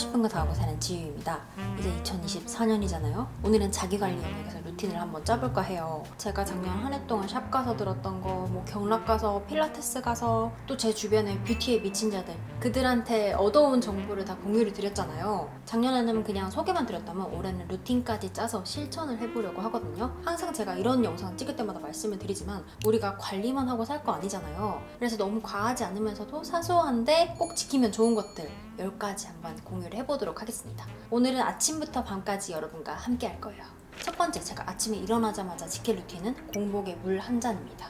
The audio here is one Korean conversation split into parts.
싶은 거 다 하고 사는 지유입니다. 이제 2024년이잖아요. 오늘은 자기관리 영역에서 루틴을 한번 짜볼까 해요. 제가 작년 한 해 동안 샵 가서 들었던 거, 뭐 경락 가서 필라테스 가서 또 제 주변에 뷰티에 미친 자들, 그들한테 얻어온 정보를 다 공유를 드렸잖아요. 작년에는 그냥 소개만 드렸다면 올해는 루틴까지 짜서 실천을 해보려고 하거든요. 항상 제가 이런 영상 찍을 때마다 말씀을 드리지만 우리가 관리만 하고 살 거 아니잖아요. 그래서 너무 과하지 않으면서도 사소한데 꼭 지키면 좋은 것들 10가지 한번 공유를 해보도록 하겠습니다. 오늘은 아침부터 밤까지 여러분과 함께 할 거예요. 첫 번째, 제가 아침에 일어나자마자 지킬 루틴은 공복에 물 한 잔입니다.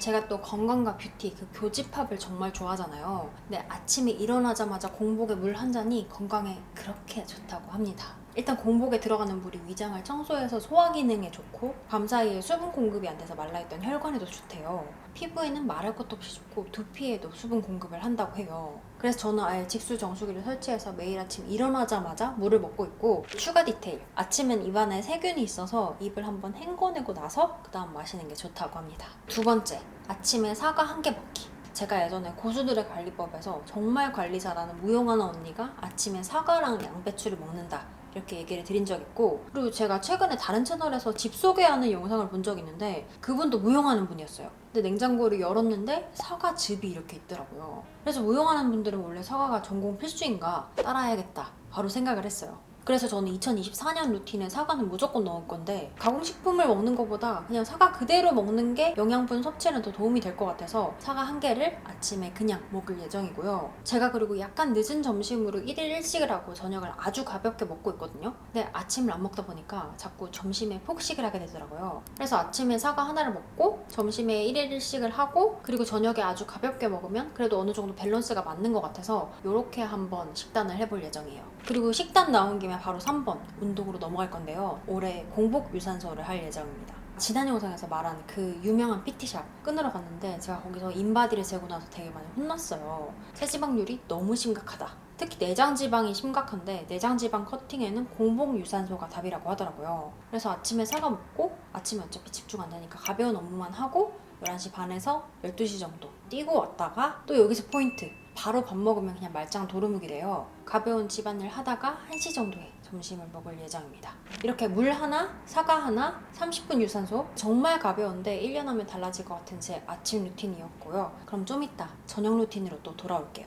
제가 또 건강과 뷰티, 그 교집합을 정말 좋아하잖아요. 근데 아침에 일어나자마자 공복에 물 한 잔이 건강에 그렇게 좋다고 합니다. 일단 공복에 들어가는 물이 위장을 청소해서 소화 기능에 좋고 밤 사이에 수분 공급이 안 돼서 말라있던 혈관에도 좋대요. 피부에는 말할 것도 없이 좋고 두피에도 수분 공급을 한다고 해요. 그래서 저는 아예 직수 정수기를 설치해서 매일 아침 일어나자마자 물을 먹고 있고, 추가 디테일, 아침엔 입안에 세균이 있어서 입을 한번 헹궈내고 나서 그 다음 마시는 게 좋다고 합니다. 두 번째, 아침에 사과 한 개 먹기. 제가 예전에 고수들의 관리법에서 정말 관리 잘하는 무용하는 언니가 아침에 사과랑 양배추를 먹는다 이렇게 얘기를 드린 적 있고, 그리고 제가 최근에 다른 채널에서 집 소개하는 영상을 본 적 있는데 그분도 무용하는 분이었어요. 근데 냉장고를 열었는데 사과즙이 이렇게 있더라고요. 그래서 무용하는 분들은 원래 사과가 전공 필수인가 따라해야겠다 바로 생각을 했어요. 그래서 저는 2024년 루틴에 사과는 무조건 넣을 건데, 가공식품을 먹는 것보다 그냥 사과 그대로 먹는 게 영양분 섭취에는 더 도움이 될 것 같아서 사과 한 개를 아침에 그냥 먹을 예정이고요. 제가 그리고 약간 늦은 점심으로 1일 1식을 하고 저녁을 아주 가볍게 먹고 있거든요. 근데 아침을 안 먹다 보니까 자꾸 점심에 폭식을 하게 되더라고요. 그래서 아침에 사과 하나를 먹고 점심에 1일 1식을 하고 그리고 저녁에 아주 가볍게 먹으면 그래도 어느 정도 밸런스가 맞는 것 같아서 이렇게 한번 식단을 해볼 예정이에요. 그리고 식단 나온 김에 바로 3번 운동으로 넘어갈 건데요. 올해 공복 유산소를 할 예정입니다. 지난 영상에서 말한 그 유명한 PT샵 끊으러 갔는데 제가 거기서 인바디를 재고 나서 되게 많이 혼났어요. 체지방률이 너무 심각하다. 특히 내장지방이 심각한데 내장지방 커팅에는 공복 유산소가 답이라고 하더라고요. 그래서 아침에 사과 먹고, 아침에 어차피 집중 안 되니까 가벼운 업무만 하고 11시 반에서 12시 정도 뛰고 왔다가 또 여기서 포인트, 바로 밥 먹으면 그냥 말짱 도루묵이래요. 가벼운 집안일 하다가 1시 정도에 점심을 먹을 예정입니다. 이렇게 물 하나, 사과 하나, 30분 유산소, 정말 가벼운데 1년 하면 달라질 것 같은 제 아침 루틴이었고요. 그럼 좀 이따 저녁 루틴으로 또 돌아올게요.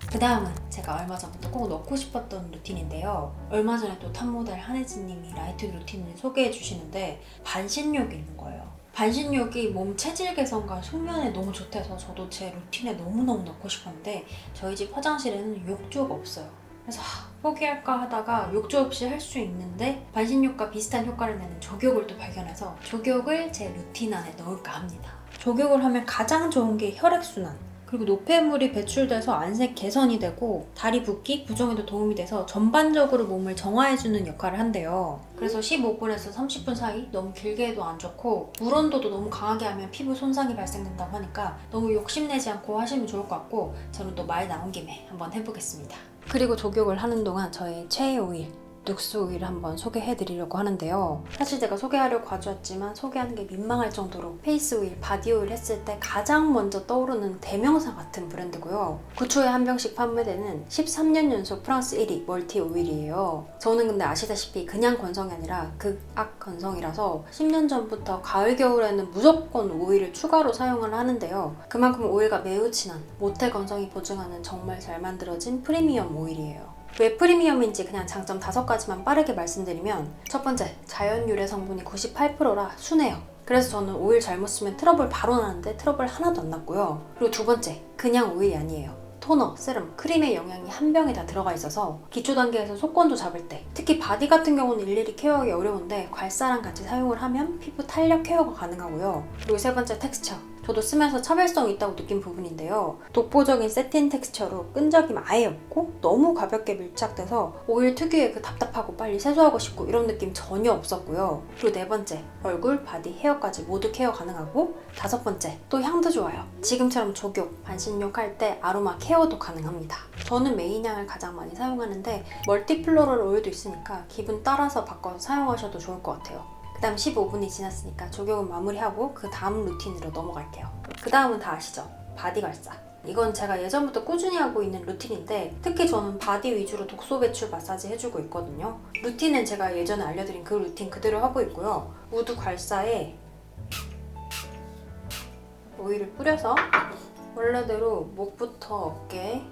그 다음은 제가 얼마 전부터 꼭 넣고 싶었던 루틴인데요. 얼마 전에 또 탑모델 한혜진님이 라이트 루틴을 소개해 주시는데 반신욕이 있는 거예요. 반신욕이 몸 체질 개선과 숙면에 너무 좋대서 저도 제 루틴에 너무너무 넣고 싶었는데 저희 집 화장실에는 욕조가 없어요. 그래서 포기할까 하다가 욕조 없이 할 수 있는데 반신욕과 비슷한 효과를 내는 족욕을 또 발견해서 족욕을 제 루틴 안에 넣을까 합니다. 족욕을 하면 가장 좋은 게 혈액순환, 그리고 노폐물이 배출돼서 안색 개선이 되고 다리 붓기, 부종에도 도움이 돼서 전반적으로 몸을 정화해주는 역할을 한대요. 그래서 15분에서 30분 사이, 너무 길게 해도 안 좋고 물 온도도 너무 강하게 하면 피부 손상이 발생된다고 하니까 너무 욕심내지 않고 하시면 좋을 것 같고, 저는 또 말 나온 김에 한번 해보겠습니다. 그리고 족욕을 하는 동안 저의 최애 오일, 눅스 오일을 한번 소개해드리려고 하는데요. 사실 제가 소개하려고 가져왔지만 소개하는 게 민망할 정도로 페이스 오일, 바디 오일 했을 때 가장 먼저 떠오르는 대명사 같은 브랜드고요. 9초에 한 병씩 판매되는 13년 연속 프랑스 1위 멀티 오일이에요. 저는 근데 아시다시피 그냥 건성이 아니라 극악 건성이라서 10년 전부터 가을 겨울에는 무조건 오일을 추가로 사용을 하는데요. 그만큼 오일과 매우 친한 모태 건성이 보증하는 정말 잘 만들어진 프리미엄 오일이에요. 왜 프리미엄인지 그냥 장점 5가지만 빠르게 말씀드리면, 첫 번째, 자연 유래 성분이 98%라 순해요. 그래서 저는 오일 잘못 쓰면 트러블 바로 나는데 트러블 하나도 안 났고요. 그리고 두 번째, 그냥 오일이 아니에요. 토너, 세럼, 크림의 영양이 한 병에 다 들어가 있어서 기초 단계에서 속건조 잡을 때, 특히 바디 같은 경우는 일일이 케어하기 어려운데 괄사랑 같이 사용을 하면 피부 탄력 케어가 가능하고요. 그리고 세 번째, 텍스처. 저도 쓰면서 차별성이 있다고 느낀 부분인데요. 독보적인 세틴 텍스처로 끈적임 아예 없고 너무 가볍게 밀착돼서 오일 특유의 그 답답하고 빨리 세수하고 싶고 이런 느낌 전혀 없었고요. 그리고 네 번째, 얼굴, 바디, 헤어까지 모두 케어 가능하고, 다섯 번째, 또 향도 좋아요. 지금처럼 족욕, 반신욕 할 때 아로마 케어도 가능합니다. 저는 메인향을 가장 많이 사용하는데 멀티플로럴 오일도 있으니까 기분 따라서 바꿔서 사용하셔도 좋을 것 같아요. 그 다음 15분이 지났으니까 족욕은 마무리하고 그 다음 루틴으로 넘어갈게요. 그 다음은 다 아시죠? 바디 발사. 이건 제가 예전부터 꾸준히 하고 있는 루틴인데 특히 저는 바디 위주로 독소 배출 마사지 해주고 있거든요. 루틴은 제가 예전에 알려드린 그 루틴 그대로 하고 있고요. 우드 괄사에 오일을 뿌려서 원래대로 목부터 어깨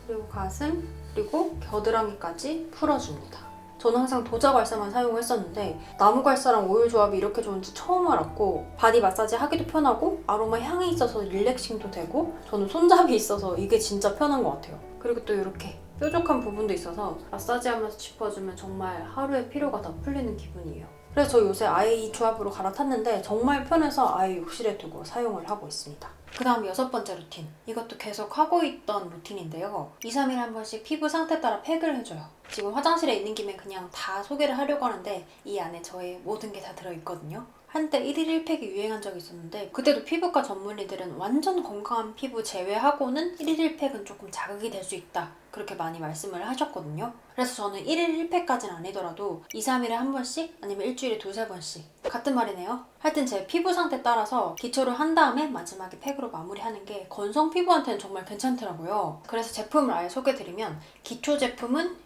그리고 가슴 그리고 겨드랑이까지 풀어줍니다. 저는 항상 도자 괄사만 사용했었는데 나무 괄사랑 오일 조합이 이렇게 좋은지 처음 알았고 바디 마사지 하기도 편하고 아로마 향이 있어서 릴렉싱도 되고 저는 손잡이 있어서 이게 진짜 편한 것 같아요. 그리고 또 이렇게 뾰족한 부분도 있어서 마사지하면서 짚어주면 정말 하루의 피로가 다 풀리는 기분이에요. 그래서 저 요새 아예 이 조합으로 갈아탔는데 정말 편해서 아예 욕실에 두고 사용을 하고 있습니다. 그 다음 6번째 루틴. 이것도 계속 하고 있던 루틴인데요. 2, 3일에 한 번씩 피부 상태 따라 팩을 해줘요. 지금 화장실에 있는 김에 그냥 다 소개를 하려고 하는데 이 안에 저의 모든 게 다 들어있거든요. 한때 1일 1팩이 유행한 적이 있었는데 그때도 피부과 전문의들은 완전 건강한 피부 제외하고는 1일 1팩은 조금 자극이 될 수 있다. 그렇게 많이 말씀을 하셨거든요. 그래서 저는 1일 1팩까지는 아니더라도 2, 3일에 한 번씩 아니면 일주일에 2, 3번씩 같은 말이네요. 하여튼 제 피부 상태 따라서 기초를 한 다음에 마지막에 팩으로 마무리하는 게 건성 피부한테는 정말 괜찮더라고요. 그래서 제품을 아예 소개드리면 기초 제품은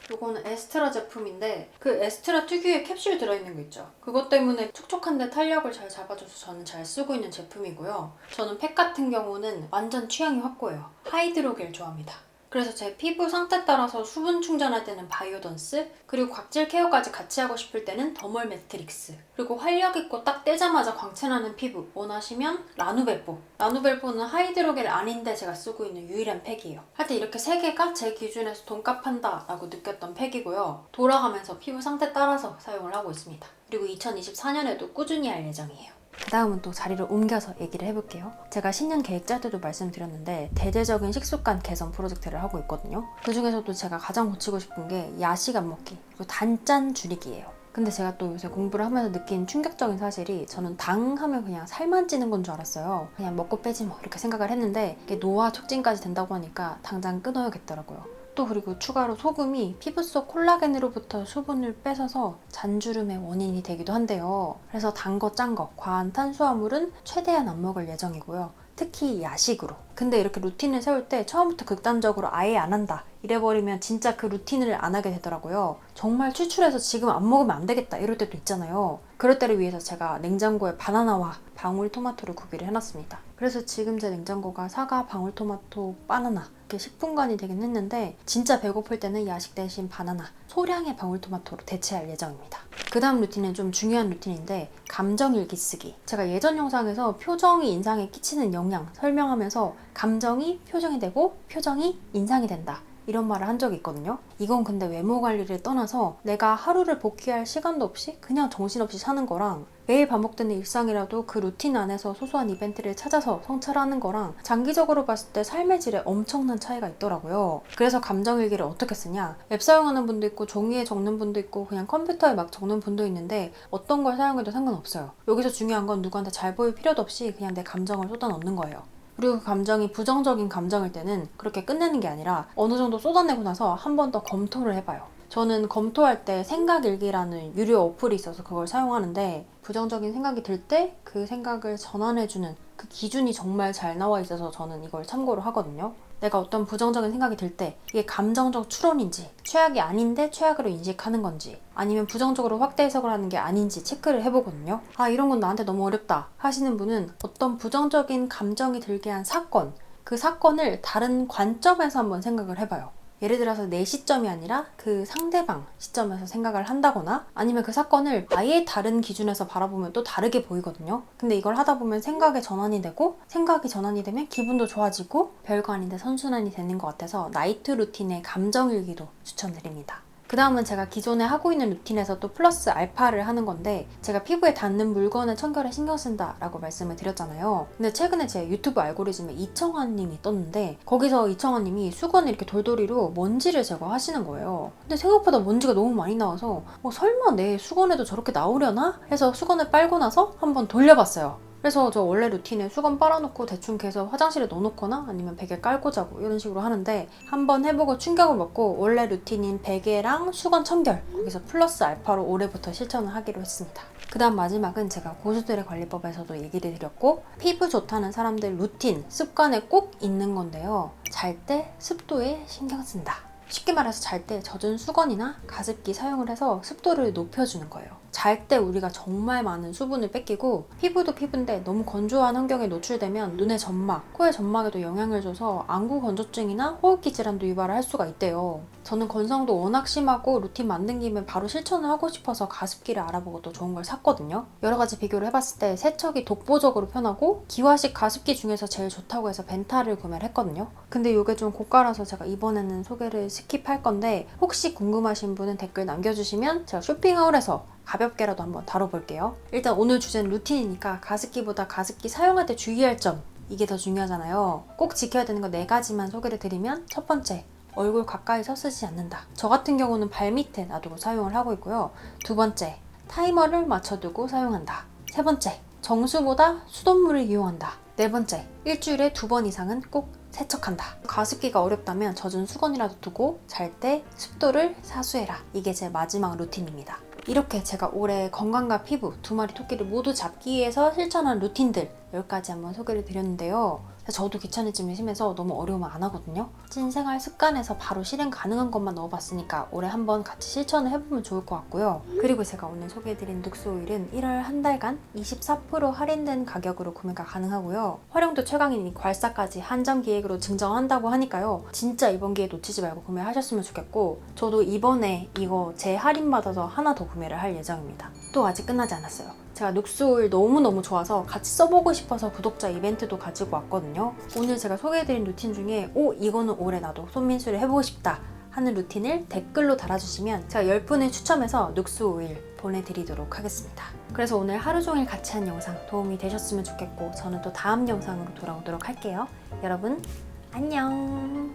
요거는 에스트라 제품인데 그 에스트라 특유의 캡슐 들어있는 거 있죠. 그것 때문에 촉촉한데 탄력을 잘 잡아줘서 저는 잘 쓰고 있는 제품이고요. 저는 팩 같은 경우는 완전 취향이 확고해요. 하이드로겔 좋아합니다. 그래서 제 피부 상태 따라서 수분 충전할 때는 바이오던스, 그리고 각질 케어까지 같이 하고 싶을 때는 더멀 매트릭스, 그리고 활력 있고 딱 떼자마자 광채나는 피부 원하시면 라누벨포. 라누벨포는 하이드로겔 아닌데 제가 쓰고 있는 유일한 팩이에요. 하여튼 이렇게 3개가 제 기준에서 돈값한다 라고 느꼈던 팩이고요. 돌아가면서 피부 상태 따라서 사용을 하고 있습니다. 그리고 2024년에도 꾸준히 할 예정이에요. 그 다음은 또 자리를 옮겨서 얘기를 해볼게요. 제가 신년 계획 짤 때도 말씀드렸는데 대대적인 식습관 개선 프로젝트를 하고 있거든요. 그 중에서도 제가 가장 고치고 싶은 게 야식 안 먹기 그리고 단짠 줄이기예요. 근데 제가 또 요새 공부를 하면서 느낀 충격적인 사실이 저는 당 하면 그냥 살만 찌는 건 줄 알았어요. 그냥 먹고 빼지 뭐 이렇게 생각을 했는데 이게 노화 촉진까지 된다고 하니까 당장 끊어야겠더라고요. 또 그리고 추가로 소금이 피부 속 콜라겐으로부터 수분을 뺏어서 잔주름의 원인이 되기도 한대요. 그래서 단 거, 짠 거, 과한 탄수화물은 최대한 안 먹을 예정이고요. 특히 야식으로. 근데 이렇게 루틴을 세울 때 처음부터 극단적으로 아예 안 한다 이래버리면 진짜 그 루틴을 안 하게 되더라고요. 정말 추출해서 지금 안 먹으면 안 되겠다 이럴 때도 있잖아요. 그럴 때를 위해서 제가 냉장고에 바나나와 방울토마토를 구비를 해놨습니다. 그래서 지금 제 냉장고가 사과, 방울토마토, 바나나 이렇게 식품관이 되긴 했는데 진짜 배고플 때는 야식 대신 바나나, 소량의 방울토마토로 대체할 예정입니다. 그 다음 루틴은 좀 중요한 루틴인데 감정일기 쓰기. 제가 예전 영상에서 표정이 인상에 끼치는 영향 설명하면서 감정이 표정이 되고 표정이 인상이 된다. 이런 말을 한 적이 있거든요. 이건 근데 외모 관리를 떠나서 내가 하루를 복귀할 시간도 없이 그냥 정신없이 사는 거랑 매일 반복되는 일상이라도 그 루틴 안에서 소소한 이벤트를 찾아서 성찰하는 거랑 장기적으로 봤을 때 삶의 질에 엄청난 차이가 있더라고요. 그래서 감정일기를 어떻게 쓰냐? 앱 사용하는 분도 있고 종이에 적는 분도 있고 그냥 컴퓨터에 막 적는 분도 있는데 어떤 걸 사용해도 상관없어요. 여기서 중요한 건 누구한테 잘 보일 필요도 없이 그냥 내 감정을 쏟아넣는 거예요. 그리고 그 감정이 부정적인 감정일 때는 그렇게 끝내는 게 아니라 어느 정도 쏟아내고 나서 한 번 더 검토를 해봐요. 저는 검토할 때 생각일기라는 유료 어플이 있어서 그걸 사용하는데 부정적인 생각이 들 때 그 생각을 전환해주는 그 기준이 정말 잘 나와 있어서 저는 이걸 참고로 하거든요. 내가 어떤 부정적인 생각이 들 때 이게 감정적 추론인지 최악이 아닌데 최악으로 인식하는 건지 아니면 부정적으로 확대 해석을 하는 게 아닌지 체크를 해보거든요. 아 이런 건 나한테 너무 어렵다 하시는 분은 어떤 부정적인 감정이 들게 한 사건 그 사건을 다른 관점에서 한번 생각을 해봐요. 예를 들어서 내 시점이 아니라 그 상대방 시점에서 생각을 한다거나 아니면 그 사건을 아예 다른 기준에서 바라보면 또 다르게 보이거든요. 근데 이걸 하다 보면 생각의 전환이 되고 생각이 전환이 되면 기분도 좋아지고 별거 아닌데 선순환이 되는 것 같아서 나이트 루틴의 감정일기도 추천드립니다. 그 다음은 제가 기존에 하고 있는 루틴에서 또 플러스 알파를 하는 건데 제가 피부에 닿는 물건의 청결에 신경 쓴다 라고 말씀을 드렸잖아요. 근데 최근에 제 유튜브 알고리즘에 이청아 님이 떴는데 거기서 이청아 님이 수건을 이렇게 돌돌이로 먼지를 제거하시는 거예요. 근데 생각보다 먼지가 너무 많이 나와서 설마 내 수건에도 저렇게 나오려나? 해서 수건을 빨고 나서 한번 돌려봤어요. 그래서 저 원래 루틴에 수건 빨아놓고 대충 개서 화장실에 넣어놓거나 아니면 베개 깔고 자고 이런 식으로 하는데 한번 해보고 충격을 먹고 원래 루틴인 베개랑 수건 첨결 거기서 플러스 알파로 올해부터 실천을 하기로 했습니다. 그 다음 마지막은 제가 고수들의 관리법에서도 얘기를 드렸고 피부 좋다는 사람들 루틴, 습관에 꼭 있는 건데요. 잘 때 습도에 신경 쓴다. 쉽게 말해서 잘 때 젖은 수건이나 가습기 사용을 해서 습도를 높여주는 거예요. 잘 때 우리가 정말 많은 수분을 뺏기고 피부도 피부인데 너무 건조한 환경에 노출되면 눈의 점막, 코의 점막에도 영향을 줘서 안구 건조증이나 호흡기 질환도 유발을 할 수가 있대요. 저는 건성도 워낙 심하고 루틴 만든 김에 바로 실천을 하고 싶어서 가습기를 알아보고 또 좋은 걸 샀거든요. 여러 가지 비교를 해봤을 때 세척이 독보적으로 편하고 기화식 가습기 중에서 제일 좋다고 해서 벤타를 구매를 했거든요. 근데 이게 좀 고가라서 제가 이번에는 소개를 스킵할 건데 혹시 궁금하신 분은 댓글 남겨주시면 제가 쇼핑하울에서 가볍게라도 한번 다뤄볼게요. 일단 오늘 주제는 루틴이니까 가습기보다 가습기 사용할 때 주의할 점 이게 더 중요하잖아요. 꼭 지켜야 되는 거 4가지만 소개를 드리면 첫 번째, 얼굴 가까이서 쓰지 않는다. 저 같은 경우는 발 밑에 놔두고 사용을 하고 있고요. 두 번째, 타이머를 맞춰두고 사용한다. 세 번째, 정수보다 수돗물을 이용한다. 네 번째, 일주일에 2번 이상은 꼭 세척한다. 가습기가 어렵다면 젖은 수건이라도 두고 잘 때 습도를 사수해라. 이게 제 마지막 루틴입니다. 이렇게 제가 올해 건강과 피부 2마리 토끼를 모두 잡기 위해서 실천한 루틴들 10가지 한번 소개를 드렸는데요. 저도 귀차니즘이 심해서 너무 어려우면 안 하거든요. 찐 생활 습관에서 바로 실행 가능한 것만 넣어봤으니까 올해 한번 같이 실천을 해보면 좋을 것 같고요. 그리고 제가 오늘 소개해드린 눅스 오일은 1월 한 달간 24% 할인된 가격으로 구매가 가능하고요. 활용도 최강인 이 괄사까지 한정 기획으로 증정한다고 하니까요. 진짜 이번 기회 놓치지 말고 구매하셨으면 좋겠고 저도 이번에 이거 재할인받아서 하나 더 구매를 할 예정입니다. 또 아직 끝나지 않았어요. 제가 눅스 오일 너무너무 좋아서 같이 써보고 싶어서 구독자 이벤트도 가지고 왔거든요. 오늘 제가 소개해드린 루틴 중에 이거는 올해 나도 손민수를 해보고 싶다 하는 루틴을 댓글로 달아주시면 제가 10분을 추첨해서 눅스 오일 보내드리도록 하겠습니다. 그래서 오늘 하루 종일 같이 한 영상 도움이 되셨으면 좋겠고 저는 또 다음 영상으로 돌아오도록 할게요. 여러분 안녕.